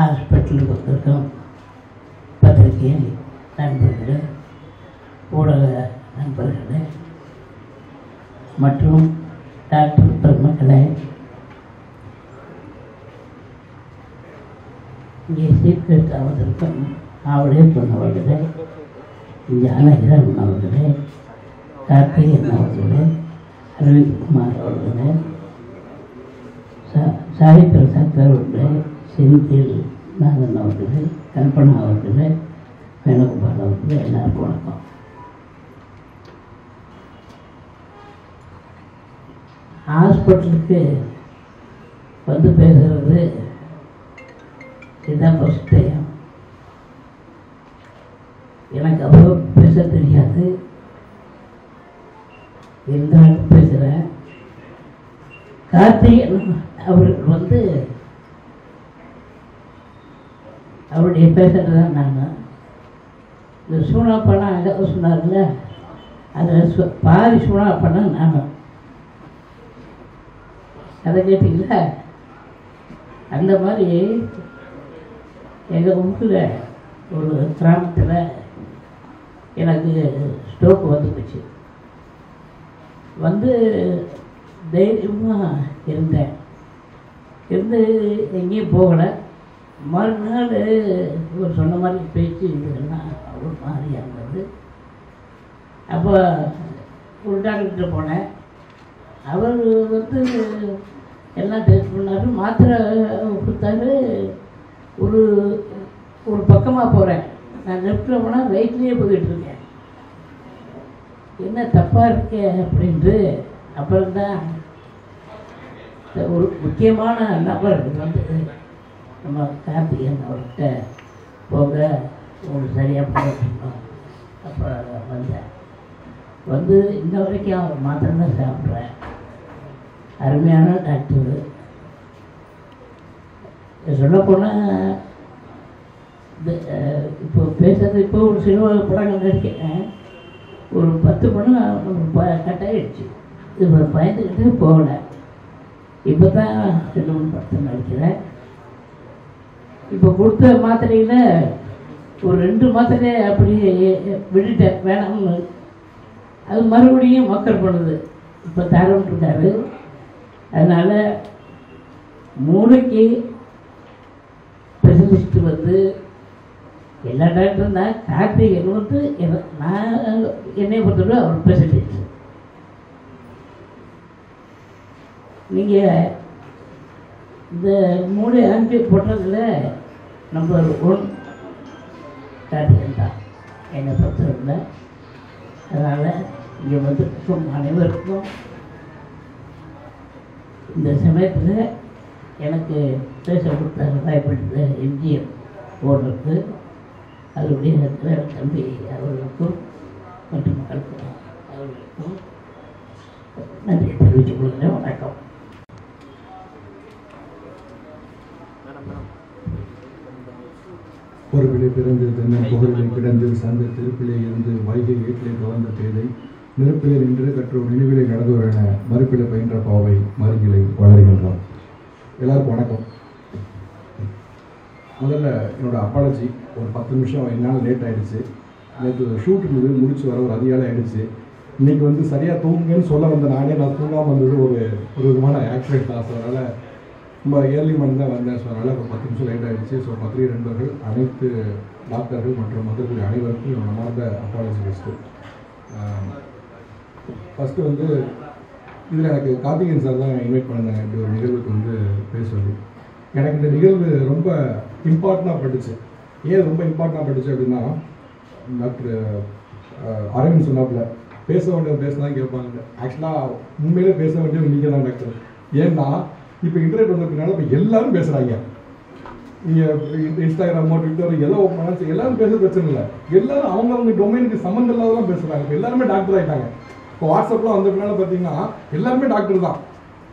ஹாஸ்பிட்டலுக்கு வந்திருக்கோம். பத்திரிகை நண்பர்களே, ஊடக நண்பர்களே மற்றும் டாக்டர் பெருமக்களே, இங்கே சீர்கேட்டு அவதற்கும் அவளே சொன்னவர்களே, ஜானகிராமன் அவர்களே, கார்த்திகேயன் அவர்களே, அரவிந்த்குமார் அவர்களே, சாய் பிரசாத் அவர்களே, செந்தில் நாதன் அவர்களே, கல்பனா அவர்களே, வேணுகோபால் அவர்களே, எல்லாருக்கும் வணக்கம். ஹாஸ்பிட்டலுக்கு வந்து பேசுகிறது இதுதான் ஃபஸ்ட் டைம். எனக்கு அவ்வளோ பேச தெரியாது, இருந்தாலும் பேசுகிறேன். கார்த்திகேயன் அவருக்கு வந்து அவருடைய பேசுகிறது தான் நான். இந்த சூனா பணம் அங்கே சொன்னார்ல, அதில் பாதி சூனா பணம் நான். அதை கேட்டீங்களா? அந்த மாதிரி எங்கள் ஊரில் ஒரு கிராமத்தில் எனக்கு ஸ்ட்ரோக் வந்து போச்சு. வந்து தைரியமாக இருந்தேன், இருந்து எங்கேயும் போகலை. மறுநாள் ஒரு சொன்ன மாதிரி பேச்சு இதெல்லாம் ஒரு மாதிரியாக இருந்தது. அப்போ ஒரு டாக்டர்கிட்ட போனேன். அவர் வந்து எல்லாம் டெஸ்ட் பண்ணார், மாத்திரை கொடுத்தாரு. ஒரு ஒரு பக்கமாக போகிறேன், நான் லெஃப்டில் போனால் ரைட்லேயே போய்கிட்டுருக்கேன். என்ன தப்பாக இருக்கே அப்படின்ட்டு அப்புறம்தான் ஒரு முக்கியமான நபர் வந்து நம்ம கார்த்திகேயன் அவர்கிட்ட போக உங்களுக்கு சரியாக போகணும். அப்போ வந்தேன். வந்து இன்ன வரைக்கும் அவர் மாத்திரை தான் சாப்பிட்றேன். அருமையான டாக்டரு. சொல்லப்போனால் இந்த இப்போ பேசுறது, இப்போ ஒரு சினிமா படங்கள் நடிக்கிறேன். ஒரு 10 படம் கட்டாயிடுச்சு. இப்போ பயந்துக்கிட்டு போகலை. இப்போ தான் 2-3 படத்தை நடிக்கிறேன். இப்போ கொடுத்த மாத்திரையில் ஒரு 2 மாத்திரையை அப்படியே விட்டுட்டேன், வேணாம்னு. அது மறுபடியும் மக்கள் பண்ணுது. இப்போ தரவிட்டுருக்காரு. அதனால் மூளைக்கு ஸ்பெஷலிஸ்ட் வந்து எல்லா டாக்டரும் தான். கார்த்திகேயன் வந்து நான் என்னை பொறுத்தவரை அவர் ஸ்பெஷலிஸ்ட். நீங்கள் இந்த மூளை ஆண்டி போட்டதில் நம்பர் 1 கார்த்திகேயன் தான் என்னை பொறுத்தவரை. அதனால் இங்கே வந்திருக்கும் அனைவருக்கும் இந்த சமயத்தில் எனக்கு பேச கொடுத்த வாய்ப்பளித்த எம்ஜிஎம் ஓனருக்கு, அவருடைய தம்பி அவர்களுக்கும் மற்றும் அவர்களுக்கும் நன்றி தெரிவித்துக் கொள்கிறேன். வணக்கம். பொறுப்பிலே பிறந்து தென்னை புகழிலே கிடந்து சந்த திருப்பிலே இருந்து வைகை வீட்டிலே கவர்ந்த பேதை நெருப்பிலே நின்று கற்றோர் நினைவிலே நடந்தோர் என மறுப்பிலே பயின்ற பாவை மருங்கிலை வளர்கின்றோம். எல்லாருக்கும் வணக்கம். முதல்ல என்னோட அப்பாலஜி. ஒரு 10 நிமிஷம் என்னால் லேட் ஆகிடுச்சு. நேற்று ஷூட் இருந்தது, முடிச்சு வர ஒரு அதிகாலை ஆகிடுச்சு. இன்றைக்கி வந்து சரியாக தூங்குங்கன்னு சொல்ல வந்த நானே நான் தூங்காமல் வந்தது ஒரு விதமான ஆக்சிடென்ட் தான். ஸோ அதனால் ரொம்ப ஏர்லி மார்னிங் தான் வந்தேன். ஸோ அதனால் ஒரு 10 நிமிஷம் லேட் ஆகிடுச்சு. ஸோ பத்திரிகை நண்பர்கள், அனைத்து டாக்டர்கள் மற்றும் வந்திருக்கூடிய அனைவருக்கும் என்னோட மனத அப்பாலஜி பெஸ்ட்டு. ஃபஸ்ட்டு வந்து இதில் எனக்கு கார்த்திகேயன் சார் தான் இன்வைட் பண்ணாங்க இப்படி ஒரு நிகழ்வுக்கு வந்து பேசுவது. எனக்கு இந்த நிகழ்வு ரொம்ப இம்பார்ட்டண்டாக பட்டுச்சு. ஏன் ரொம்ப இம்பார்ட்டண்டாக பட்டுச்சு அப்படின்னா, டாக்டர் அரவிந்த் சொன்னாப்புல பேச வேண்டியது பேச தான் கேட்பாங்க. ஆக்சுவலாக உண்மையிலே பேச வேண்டியது நீங்கள் தான் டாக்டர். ஏன்னா இப்போ இன்டர்நெட் வந்ததுனால இப்போ எல்லாரும் பேசுகிறாங்க. நீங்கள் இன்ஸ்டாகிராமோ ட்விட்டர் எல்லாம் ஓப்பன் பண்ணாச்சு எல்லாரும் பேச பிரச்சனை இல்லை. எல்லாரும் அவங்கவுங்க டொமைனுக்கு சம்மந்தம் இல்லாதெல்லாம் பேசுகிறாங்க. இப்போ எல்லாருமே டாக்டர் ஆகிட்டாங்க. இப்போ வாட்ஸ்அப்லாம் வந்ததுனால பார்த்தீங்கன்னா எல்லாருமே டாக்டர் தான்.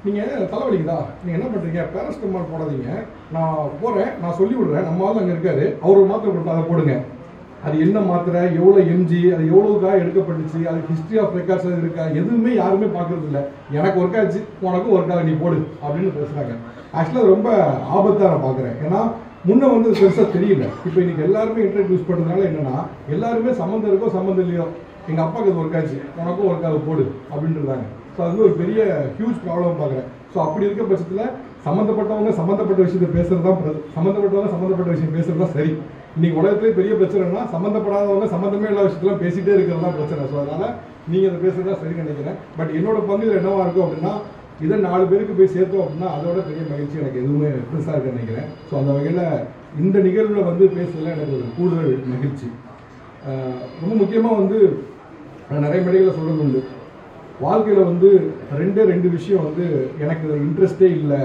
நீங்கள் தலைவலிக்குதா, நீங்கள் என்ன பண்ணுறீங்க, பேராசிட்டமால் போடாதீங்க, நான் போகிறேன், நான் சொல்லி விடுறேன், நம்ம ஆள் அங்கே இருக்காரு, அவர் ஒரு மாத்திரை கொடுத்தா அதை போடுங்க. அது என்ன மாத்திரை, எவ்வளோ எம்ஜி, அது எவ்வளோக்காக எடுக்கப்பட்டுச்சு, அது ஹிஸ்ட்ரி ஆஃப் ரெக்கார்ட்ஸ் இருக்கா, எதுவுமே யாருமே பார்க்கறது இல்லை. எனக்கு ஒர்க் ஆச்சு, உனக்கும் ஒர்க் ஆக நீ போடு அப்படின்னு பேசுகிறாங்க. ஆக்சுவலாக ரொம்ப ஆபத்தாக நான் பார்க்குறேன். ஏன்னா முன்ன வந்து பெருசாக தெரியல. இப்போ இன்னைக்கு எல்லாருமே இன்டர்நெட் யூஸ் பண்ணுறதுனால என்னன்னா எல்லாருமே சம்மந்தம் இருக்கோ சம்மந்தம் இல்லையோ, எங்கள் அப்பாவுக்கு அது ஒர்க் ஆச்சு, உனக்கும் ஒர்க் ஆக போடு அப்படின்றாங்க. ஸோ அது ஒரு பெரிய ஹியூஜ் ப்ராப்ளம் பார்க்குறேன். ஸோ அப்படி இருக்க பட்சத்தில் சம்மந்தப்பட்ட விஷயத்தை பேசுறது தான் சம்மந்தப்பட்ட விஷயம் பேசுறது தான் சரி. இன்னைக்கு உலகத்திலே பெரிய பிரச்சனைனா சம்மந்தப்படாதவங்க சம்மந்தமே எல்லா விஷயத்தெல்லாம் பேசிகிட்டே இருக்கிறது தான் பிரச்சனை. ஸோ அதனால் நீங்கள் அதை பேசுறது தான் சரின்னு நினைக்கிறேன். பட் என்னோட பங்கு என்னவா இருக்கும் அப்படின்னா, இதை 4 பேருக்கு போய் சேர்த்தோம் அப்படின்னா அதோட பெரிய மகிழ்ச்சி எனக்கு எதுவுமே பெருசாக இருக்குன்னு நினைக்கிறேன். ஸோ அந்த வகையில் இந்த நிகழ்வில் வந்து பேசுறதுல எனக்கு ஒரு கூடுதல் மகிழ்ச்சி. ரொம்ப முக்கியமாக வந்து நிறைய மேடைகளை சொல்கிறது உண்டு, வாழ்க்கையில் வந்து 2 விஷயம் வந்து எனக்கு இன்ட்ரெஸ்டே இல்லை,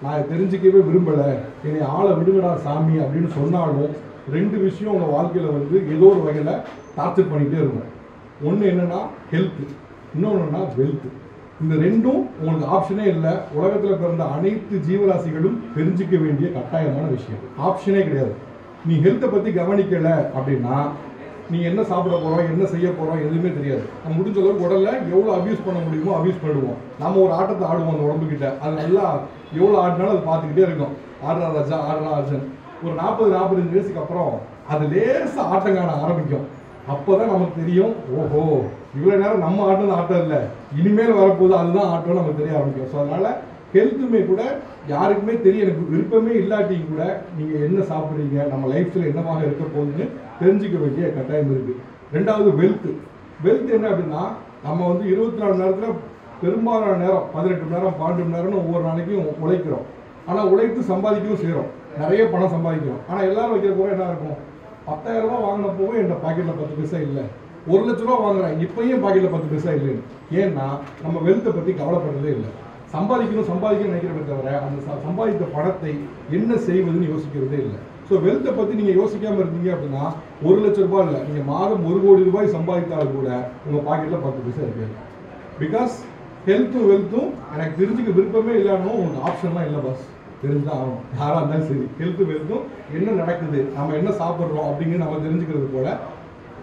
நான் தெரிஞ்சிக்கவே விரும்பலை, என்னை ஆளை விடுங்கடா சாமி அப்படின்னு சொன்னாலும் 2 விஷயம் உங்கள் வாழ்க்கையில் வந்து ஏதோ ஒரு வகையில் டார்ச்சர் பண்ணிகிட்டே இருக்கும். ஒன்று என்னென்னா ஹெல்த்து, இன்னொன்றுனா வெல்த்து. இந்த 2ம் உங்களுக்கு ஆப்ஷனே இல்லை. உலகத்தில் பிறந்த அனைத்து ஜீவராசிகளும் தெரிஞ்சிக்க வேண்டிய கட்டாயமான விஷயம், ஆப்ஷனே கிடையாது. நீ ஹெல்த்தை பற்றி கவனிக்கலை அப்படின்னா நீ என்ன சாப்பிட போகிறோம், என்ன செய்ய போகிறோம் எதுவுமே தெரியாது. நம்ம முடிஞ்ச அளவுக்கு உடலை எவ்வளோ அபியூஸ் பண்ண முடியுமோ அபியூஸ் பண்ணுவோம். நம்ம ஒரு ஆட்டத்தை ஆடுவோம் அந்த உடம்புக்கிட்ட, அது நல்லா எவ்வளோ ஆடினாலும் அது பார்த்துக்கிட்டே இருக்கும். ஆடுறா ராஜா ஆடுறா அர்ஜுன். ஒரு 40-45 வயசுக்கு அப்புறம் அது லேசாக ஆட்டம் காண ஆரம்பிக்கும். அப்போ தான் நமக்கு தெரியும், ஓஹோ இவ்வளோ நேரம் நம்ம ஆட்டம் ஆட்டம் இல்லை, இனிமேல் வரப்போது அதுதான் ஆட்டம் நமக்கு தெரிய ஆரம்பிக்கும். ஸோ அதனால் ஹெல்த்துமே கூட யாருக்குமே தெரிய, எனக்கு விருப்பமே இல்லாட்டியும் கூட நீங்கள் என்ன சாப்பிட்றீங்க, நம்ம லைஃப்பில் என்னவாக இருக்க போகுதுன்னு தெரிஞ்சிக்க வேண்டிய கட்டாயம் இருக்குது. 2வது வெல்த் என்ன அப்படின்னா, நம்ம வந்து 24 மணி நேரத்தில் பெரும்பாலான நேரம் 18 மணி நேரம் 12 மணி நேரம்னு ஒவ்வொரு நாளைக்கும் உழைக்கிறோம். ஆனால் உழைத்து சம்பாதிக்கவும் செய்கிறோம், நிறைய பணம் சம்பாதிக்கிறோம். ஆனால் எல்லாரும் வைக்கிற போக என்ன இருக்கும், 10,000 ரூபா வாங்கின போக என் பாக்கெட்டில் 10 பைசா இல்லை, 1 லட்ச ரூபா வாங்குறேன் இப்பயும் பாக்கெட்டில் 10 பைசா இல்லைன்னு. ஏன்னா நம்ம வெல்த்தை பற்றி கவலைப்படுறதே இல்லை. சம்பாதிக்கணும் நினைக்கிறத தவிர அந்த சம்பாதித்த பணத்தை என்ன செய்வதுன்னு யோசிக்கிறதே இல்லை. ஸோ வெல்த்தை பற்றி நீங்கள் யோசிக்காமல் இருந்தீங்க அப்படின்னா 1 லட்ச ரூபாய் இல்லை, நீங்கள் மாதம் 1 கோடி ரூபாய் சம்பாதித்தாலும் கூட உங்கள் பாக்கெட்டில் 10 பைசா இருக்காது. பிகாஸ் ஹெல்த்தும் வெல்த்தும் எனக்கு தெரிஞ்சுக்க விருப்பமே இல்லைன்னு உங்களுக்கு ஆப்ஷன்லாம் இல்லை பாஸ், தெரிஞ்சுதான் ஆகணும். யாராக இருந்தாலும் சரி ஹெல்த்து வெல்த்தும் என்ன நடக்குது, நம்ம என்ன சாப்பிட்றோம் அப்படிங்கிறது நம்ம தெரிஞ்சுக்கிறது போல,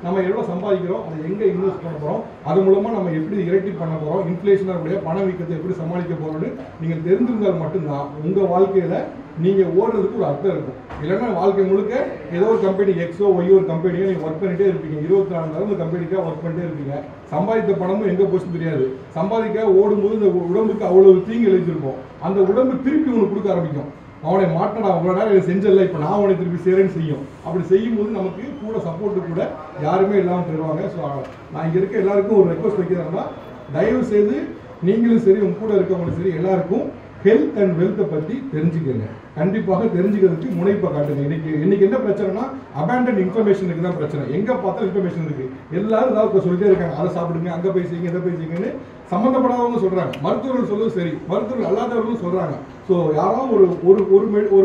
நம்ம எவ்வளோ சம்பாதிக்கிறோம், அதை எங்கே இன்வெஸ்ட் பண்ண போகிறோம், அது மூலமாக நம்ம எப்படி இரட்டி பண்ண போகிறோம், இன்ஃப்ளேஷனுடைய பணவீக்கத்தை எப்படி சமாளிக்க போகிறோன்னு நீங்கள் தெரிஞ்சிருந்தால் மட்டும்தான் உங்கள் வாழ்க்கையில் நீங்கள் ஓடுறதுக்கு ஒரு அர்த்தம் இருக்கும். இல்லைன்னா வாழ்க்கை முழுக்க ஏதோ ஒரு கம்பெனி எக்ஸோ ஒய்யோ ஒரு கம்பெனியோ நீங்கள் ஒர்க் பண்ணிகிட்டே இருப்பீங்க. 24 மணி நேரம் கம்பெனிக்காக ஒர்க் பண்ணிட்டே இருப்பீங்க. சம்பாதித்த பணமும் எங்கே போச்சு தெரியாது. சம்பாதிக்க ஓடும்போது இந்த உடம்புக்கு அவ்வளவு தீங்கு எழுதிருப்போம். அந்த உடம்பு திருப்பி உனக்கு கொடுக்க ஆரம்பிக்கும், அவனை மாட்டடா அவ்வளோ நேரம் செஞ்சல, இப்போ நான் அவனை திருப்பி சேரேன்னு செய்யும். அப்படி செய்யும்போது நமக்கு கூட சப்போர்ட்டு கூட யாருமே இல்லாமல் போயிடுவாங்க. ஸோ நான் இங்கே இருக்க எல்லாருக்கும் ஒரு ரெக்வஸ்ட் வைக்கிறேன்னா, தயவு செய்து நீங்களும் சரி உங்க கூட இருக்கவங்களும் சரி எல்லாருக்கும் ஹெல்த் அண்ட் வெல்த்தை பற்றி தெரிஞ்சுக்கங்க. கண்டிப்பாக தெரிஞ்சுக்கிறதுக்கு முனைப்பை காட்டுங்க. இன்னைக்கு என்ன பிரச்சனைனா, அபேண்டன்ட் இன்ஃபர்மேஷனுக்கு தான் பிரச்சனை. எங்கே பார்த்தாலும் இன்ஃபர்மேஷன் இருக்கு, எல்லாரும் ஏதாவது சொல்லிட்டே இருக்காங்க, அதை சாப்பிடுங்க, அங்கே போய் செய்யுங்க, இதை போய் செய்யுங்கன்னு சம்மந்தப்படாதவங்க சொல்றாங்க. மருத்துவர்கள் சொல்றது சரி, மருத்துவர்கள் அல்லாதவர்களும் சொல்றாங்க. ஸோ யாராவது ஒரு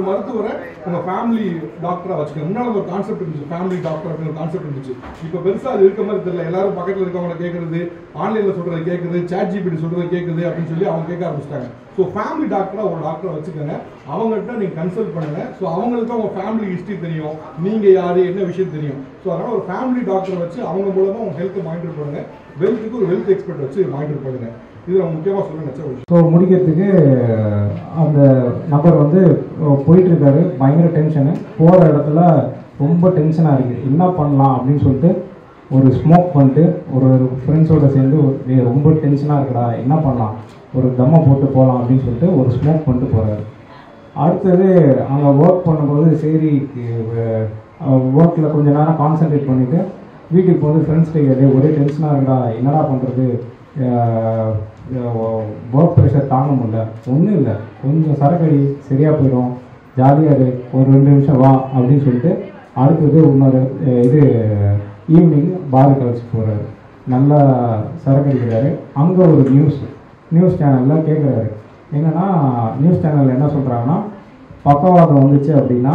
மருத்துவரை உங்க ஃபேமிலி டாக்டரா வச்சுக்கோங்க. முன்னாடி ஒரு கான்செப்ட் இருந்துச்சு, ஃபேமிலி டாக்டர் அப்படின்னு ஒரு கான்செப்ட் இருந்துச்சு. இப்போ பெருசாக அது இருக்க மாதிரி தெரியல. எல்லாரும் பக்கத்தில் இருக்கவங்களை கேட்கறது, ஆன்லைனில் சொல்றது கேட்குறது, ChatGPT சொல்றது கேட்குது அப்படின்னு சொல்லி அவங்க கேட்க ஆரம்பிச்சிட்டாங்க. ஸோ ஃபேமிலி டாக்டரா ஒரு டாக்டரை வச்சுக்கோங்க, அவங்கள்ட்ட நீங்கள் கன்சல்ட் பண்ணுங்க. ஸோ அவங்களுக்கு அவங்க ஃபேமிலி ஹிஸ்ட்ரி தெரியும், நீங்கள் யார் என்ன விஷயம் தெரியும். ஸோ அதனால் ஒரு ஃபேமிலி டாக்டரை வச்சு அவங்க மூலமாக உங்கள் ஹெல்த்தை மானிட்டர் பண்ணுங்க. வெல்த்துக்கு ஒரு வெல்த் எக்ஸ்பர்ட் வச்சு மானிட்டர் பண்ணுங்க. இது நான் முக்கியமாக சொல்ல நினச்சேன். ஸோ முடிக்கிறதுக்கு அந்த நபர் வந்து போயிட்டுருக்காரு, பயங்கர டென்ஷனு, போகிற இடத்துல ரொம்ப டென்ஷனாக இருக்குது, என்ன பண்ணலாம் அப்படின்னு சொல்லிட்டு ஒரு ஸ்மோக் பண்ணிட்டு ஒரு ஃப்ரெண்ட்ஸோடு சேர்ந்து ரொம்ப டென்ஷனாக இருக்குடா என்ன பண்ணலாம், ஒரு தம்மை போட்டு போகலாம் அப்படின்னு சொல்லிட்டு ஒரு ஸ்மோக் பண்ணிட்டு போகிறாரு. அடுத்தது அங்கே ஒர்க் பண்ணும்போது சரி ஒர்க்கில் கொஞ்சம் நேரம் கான்சன்ட்ரேட் பண்ணிவிட்டு வீட்டுக்கு வந்து ஃப்ரெண்ட்ஸ்கிட்ட ஒரே டென்ஷனாக இருக்குடா என்னடா பண்ணுறது, ஒர்க் ப்ரெஷர் தாங்க முடியல, ஒன்றும் இல்லை கொஞ்சம் சரக்கடி சரியாக போயிடும், ஜாலியாக இரு, ஒரு 2 நிமிஷம் வா அப்படின்னு சொல்லிட்டு அடுத்தது இன்னொரு இது ஈவினிங் பாருக்கு அழைச்சிட்டு போகிறாரு. நல்லா சரக்கடிக்கிறாரு. அங்கே ஒரு நியூஸ் சேனலில் கேட்குறாரு, என்னென்னா நியூஸ் சேனலில் என்ன சொல்கிறாங்கன்னா, பக்கவாதம் வந்துச்சு அப்படின்னா,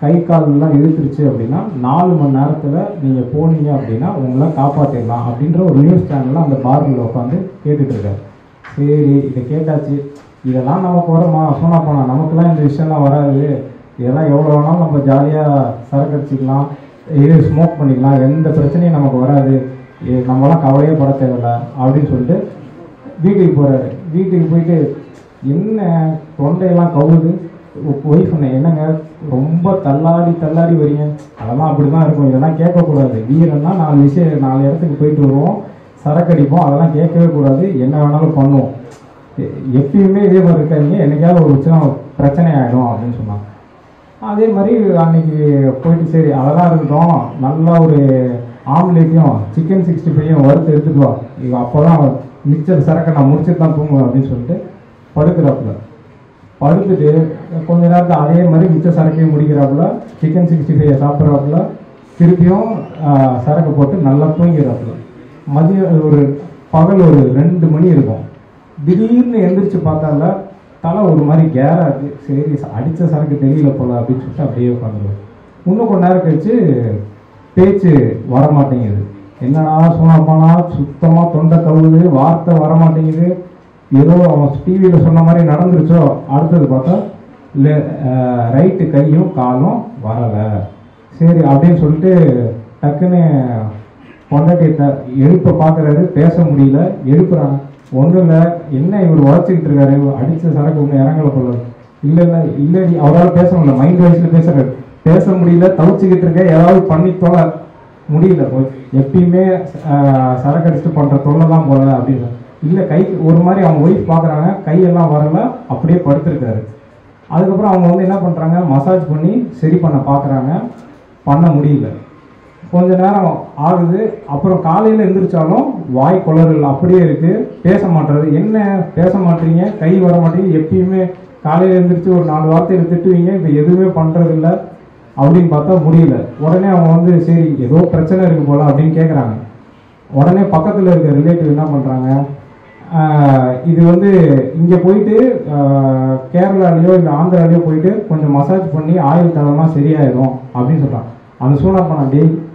கை காலெலாம் இழுத்துருச்சு அப்படின்னா 4 மணி நேரத்தில் நீங்கள் போனீங்க அப்படின்னா உங்களை காப்பாற்றிடலாம் அப்படின்ற ஒரு நியூஸ் சேனலில் அந்த பார்ல உட்காந்து கேட்டுட்ருக்காரு. சரி இதை கேட்டாச்சு, இதெல்லாம் நமக்கு வருமா, சொன்னால் போனால் நமக்குலாம் இந்த விஷயம்லாம் வராது, இதெல்லாம் எவ்வளோ வேணாலும் நம்ம ஜாலியாக சரக்கு அடிச்சிக்கலாம், இது ஸ்மோக் பண்ணிக்கலாம், எந்த பிரச்சனையும் நமக்கு வராது, நம்மளாம் கவலையே பட தேவையில்லை அப்படின்னு சொல்லிட்டு வீட்டுக்கு போகிறாரு. வீட்டுக்கு போயிட்டு என்ன தொண்டையெல்லாம் கவுது, ஒய்ஃப் என்னங்க ரொம்ப தள்ளாடி வரீங்க, அதெல்லாம் அப்படி தான் இருக்கும், இதெல்லாம் கேட்கக்கூடாது. வீரன்னா 4 இடத்துக்கு போயிட்டு வருவோம், சரக்கு அடிப்போம், அதெல்லாம் கேட்கவே கூடாது, என்ன வேணாலும் பண்ணுவோம், எப்பயுமே இதே மாதிரி இருக்காதீங்க, என்னைக்காவது ஒரு சின்ன பிரச்சனை ஆகிடும் அப்படின்னு சொன்னாங்க. அதே மாதிரி அன்னைக்கு போயிட்டு சரி அதெல்லாம் இருக்கட்டும், நல்லா ஒரு ஆம்லேட்டையும் சிக்கன் 65 வறுத்து எடுத்துட்டு வா, இது அப்போ தான் மிக்சர் சரக்கை நான் முடிச்சுட்டு தான் தூங்குவேன் அப்படின்னு சொல்லிட்டு படுக்கிறாப்புல. படுத்துட்டு கொஞ்ச நேரத்தில் அதே மாதிரி மிச்ச சரக்கையும் முடிக்கிறாப்புல, சிக்கன் 65 சாப்பிட்றாப்புல, திருப்பியும் சரக்கு போட்டு நல்லா தூங்கிறாப்புல. மதியம் ஒரு பகல் ஒரு 2 மணி இருக்கும். திடீர்னு எந்திரிச்சு பார்த்தால தலை ஒரு மாதிரி கேராக இருக்குது. சரி அடித்த சரக்கு தெரியல போல அப்படின்னு சொல்லிட்டு அப்படியே உட்காந்துருவோம். இன்னும் கொஞ்ச நேரம் கழிச்சு பேச்சு வரமாட்டேங்குது. என்னடா சொன்னாப்பானா சுத்தமாக தொண்டை கவுது, வார்த்தை வரமாட்டேங்குது, ஏதோ அவன் டிவியில் சொன்ன மாதிரி நடந்துருச்சோ. அடுத்தது பார்த்தா இல்லை, ரைட்டு கையும் காலும் வரலை. சரி அப்படின்னு சொல்லிட்டு டக்குன்னு பொண்டாட்டியை எழுப்ப பார்க்குறாரு, பேச முடியல, எழுப்புறாங்க. ஒன்றும் இல்லை, என்ன இவர் உழைச்சிக்கிட்டு இருக்காரு, அடித்த சரக்கு ஒன்று இறங்கலை போல. இல்லை அவரால் பேச முடியல, மைண்ட் வாய்ஸில் பேசுறாரு, பேச முடியல, தவிச்சுக்கிட்டு இருக்க, ஏதாவது பண்ணி தொலை முடியல, எப்பயுமே சரக்கு அடிச்சுட்டு பண்ணுற தொல்லை தான் போல அப்படின்னு. இல்லை கை ஒரு மாதிரி அவங்க ஒய்ஃப் பார்க்குறாங்க, கையெல்லாம் வரல, அப்படியே படுத்துருக்காரு. அதுக்கப்புறம் அவங்க வந்து என்ன பண்ணுறாங்க, மசாஜ் பண்ணி சரி பண்ண பார்க்குறாங்க, பண்ண முடியல. கொஞ்ச நேரம் ஆகுது. அப்புறம் காலையில் எழுந்திரிச்சாலும் வாய் குளறல் அப்படியே இருக்குது, பேச மாட்டுறது. என்ன பேச மாட்டீங்க, கை வர மாட்டேங்குது, எப்பயுமே காலையில் எழுந்திரிச்சு ஒரு 4 வார்த்தையில் திட்டுவீங்க, இப்போ எதுவுமே பண்ணுறதில்ல அப்படின்னு பார்த்தா முடியல. உடனே அவங்க வந்து சரி ஏதோ பிரச்சனை இருக்கு போல அப்படின்னு கேட்குறாங்க. உடனே பக்கத்தில் இருக்க ரிலேட்டிவ் என்ன பண்ணுறாங்க, இது வந்து இங்கே போயிட்டு கேரளாலேயோ இல்லை ஆந்திராலேயோ போயிட்டு கொஞ்சம் மசாஜ் பண்ணி ஆயில் தரமா சரியாயிடும் அப்படின்னு சொல்கிறாங்க. அந்த சூனாப்பா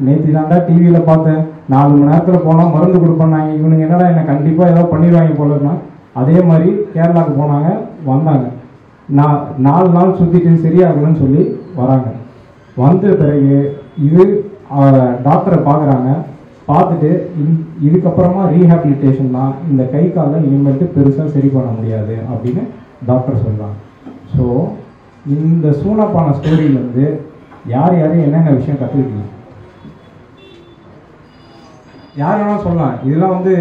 நேற்று தாண்டா டிவியில் பார்த்தேன், 4 மணி நேரத்தில் போனால் மருந்து கொடுப்பாங்க, இவனுங்க என்னடா என்ன கண்டிப்பாக ஏதோ பண்ணிடுவாங்க போலன்னா. அதே மாதிரி கேரளாவுக்கு போனாங்க, வந்தாங்க, 4 நாள் சுற்றிட்டு சரியாகலன்னு சொல்லி வராங்க. வந்த பிறகு இது டாக்டரை பார்க்குறாங்க. பார்த்துட்டு இதுக்கப்புறமா ரீஹாபிலிட்டேஷன் தான், இந்த கை காலில் இனிமேட்டு பெருசாக சரி பண்ண முடியாது அப்படின்னு டாக்டர் சொல்கிறாங்க. ஸோ இந்த சூனாப்பான ஸ்டோரியிலேருந்து யார் என்னென்ன விஷயம் கற்றுக்கிட்டீங்க? யார் வேணாலும் சொல்லலாம். இதெல்லாம் வந்து